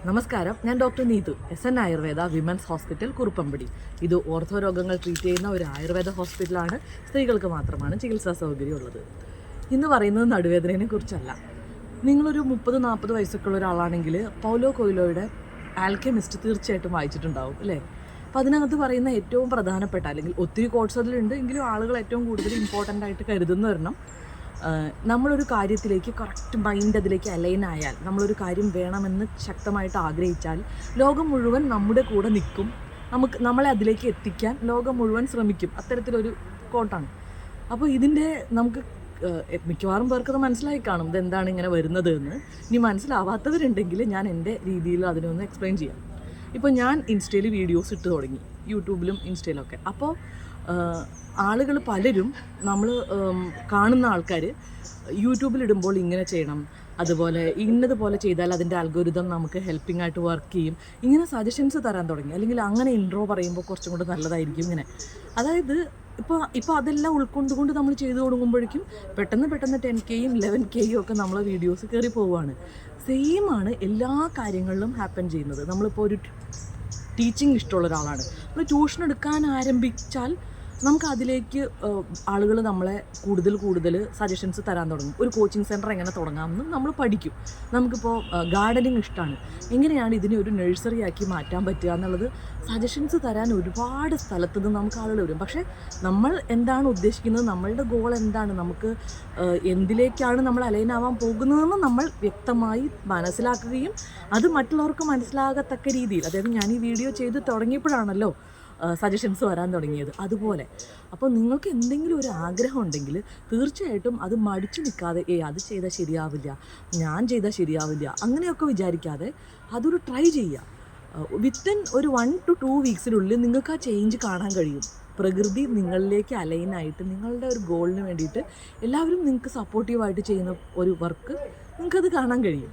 നമസ്കാരം, ഞാൻ doctor Neethu, SN Ayurveda women's hospital, Kuruppampady. ഇത് ഓർത്തോ രോഗങ്ങൾ ട്രീറ്റ് ചെയ്യുന്ന ഒരു ആയുർവേദ ഹോസ്പിറ്റലാണ്. സ്ത്രീകൾക്ക് മാത്രമാണ് ചികിത്സാ സൗകര്യം ഉള്ളത്. ഇന്ന് പറയുന്നത് നടുവേദനയെ കുറിച്ചല്ല. നിങ്ങളൊരു 30-40 വയസ്സൊക്കെ ഉള്ള ഒരാളാണെങ്കിൽ പൗലോ കൊയ്ലോയുടെ ആൽക്കെമിസ്റ്റ് തീർച്ചയായിട്ടും വായിച്ചിട്ടുണ്ടാവും അല്ലേ? അപ്പോൾ അതിനകത്ത് പറയുന്ന ഏറ്റവും പ്രധാനപ്പെട്ട, അല്ലെങ്കിൽ ഒത്തിരി കോട്സ് അതിലുണ്ട് എങ്കിലും ആളുകൾ ഏറ്റവും കൂടുതൽ ഇമ്പോർട്ടൻ്റ് ആയിട്ട് കരുതുന്ന ഒരെണ്ണം, നമ്മളൊരു കാര്യത്തിലേക്ക് കറക്റ്റ് മൈൻഡ് അതിലേക്ക് അലൈൻ ആയാൽ, നമ്മളൊരു കാര്യം വേണമെന്ന് ശക്തമായിട്ട് ആഗ്രഹിച്ചാൽ ലോകം മുഴുവൻ നമ്മുടെ കൂടെ നിൽക്കും, നമ്മളെ അതിലേക്ക് എത്തിക്കാൻ ലോകം മുഴുവൻ ശ്രമിക്കും. അത്തരത്തിലൊരു കോട്ടാണ്. അപ്പോൾ ഇതിൻ്റെ നമുക്ക് മിക്കവാറും പേർക്കത് മനസ്സിലായി കാണും ഇതെന്താണ് ഇങ്ങനെ വരുന്നത് എന്ന്. ഇനി മനസ്സിലാവാത്തവരുണ്ടെങ്കിൽ ഞാൻ എൻ്റെ രീതിയിൽ അതിനൊന്ന് എക്സ്പ്ലെയിൻ ചെയ്യാം. ഇപ്പോൾ ഞാൻ ഇൻസ്റ്റയിൽ വീഡിയോസ് ഇട്ട് തുടങ്ങി, യൂട്യൂബിലും ഇൻസ്റ്റയിലൊക്കെ. അപ്പോൾ ആളുകൾ പലരും, നമ്മൾ കാണുന്ന ആൾക്കാർ യൂട്യൂബിലിടുമ്പോൾ ഇങ്ങനെ ചെയ്യണം, അതുപോലെ ഇന്നതുപോലെ ചെയ്താൽ അതിൻ്റെ അൽഗോരിതം നമുക്ക് ഹെൽപ്പിംഗ് ആയിട്ട് വർക്ക് ചെയ്യും, ഇങ്ങനെ സജഷൻസ് തരാൻ തുടങ്ങി. അല്ലെങ്കിൽ അങ്ങനെ ഇൻട്രോ പറയുമ്പോൾ കുറച്ചും കൂടെ നല്ലതായിരിക്കും ഇങ്ങനെ. അതായത് ഇപ്പോൾ അതെല്ലാം ഉൾക്കൊണ്ടുകൊണ്ട് നമ്മൾ ചെയ്തു തുടങ്ങുമ്പോഴേക്കും പെട്ടെന്ന് 10Kയും 11Kയും ഒക്കെ നമ്മളെ വീഡിയോസ് കയറി പോവുകയാണ്. സെയിമാണ് എല്ലാ കാര്യങ്ങളിലും ഹാപ്പൻ ചെയ്യുന്നത്. നമ്മളിപ്പോൾ ഒരു ടീച്ചിങ് ഇഷ്ടമുള്ള ഒരാളാണ്, നമ്മൾ ട്യൂഷൻ എടുക്കാൻ ആരംഭിച്ചാൽ നമുക്ക് അതിലേക്ക് ആളുകൾ നമ്മളെ കൂടുതൽ സജഷൻസ് തരാൻ തുടങ്ങും. ഒരു കോച്ചിങ് സെൻറ്റർ എങ്ങനെ തുടങ്ങാമെന്ന് നമ്മൾ പഠിക്കും. നമുക്കിപ്പോൾ ഗാർഡനിങ് ഇഷ്ടമാണ്, എങ്ങനെയാണ് ഇതിനെ ഒരു നഴ്സറി ആക്കി മാറ്റാൻ പറ്റുക എന്നുള്ളത് സജഷൻസ് തരാൻ ഒരുപാട് സ്ഥലത്ത് നിന്ന് നമുക്ക് ആളുകൾ വരും. പക്ഷേ നമ്മൾ എന്താണ് ഉദ്ദേശിക്കുന്നത്, നമ്മളുടെ ഗോൾ എന്താണ്, നമുക്ക് എന്തിലേക്കാണ് നമ്മൾ അലൈൻ ആവാൻ പോകുന്നതെന്ന് നമ്മൾ വ്യക്തമായി മനസ്സിലാക്കുകയും അത് മറ്റുള്ളവർക്ക് മനസ്സിലാകത്തക്ക രീതിയിൽ, അതായത് ഞാൻ ഈ വീഡിയോ ചെയ്ത് തുടങ്ങിയപ്പോഴാണല്ലോ സജഷൻസ് വരാൻ തുടങ്ങിയത്. അതുപോലെ അപ്പോൾ നിങ്ങൾക്ക് എന്തെങ്കിലും ഒരു ആഗ്രഹം ഉണ്ടെങ്കിൽ തീർച്ചയായിട്ടും അത് മടിച്ചു നിൽക്കാതെ അത് ചെയ്താൽ ശരിയാവില്ല, ഞാൻ ചെയ്താൽ ശരിയാവില്ല, അങ്ങനെയൊക്കെ വിചാരിക്കാതെ അതൊരു ട്രൈ ചെയ്യുക. വിത്തിൻ ഒരു 1 to 2 വീക്സിനുള്ളിൽ നിങ്ങൾക്ക് ആ ചേഞ്ച് കാണാൻ കഴിയും. പ്രകൃതി നിങ്ങളിലേക്ക് അലൈനായിട്ട് നിങ്ങളുടെ ഒരു ഗോളിന് വേണ്ടിയിട്ട് എല്ലാവരും നിങ്ങൾക്ക് സപ്പോർട്ടീവായിട്ട് ചെയ്യുന്ന ഒരു വർക്ക് നിങ്ങൾക്കത് കാണാൻ കഴിയും.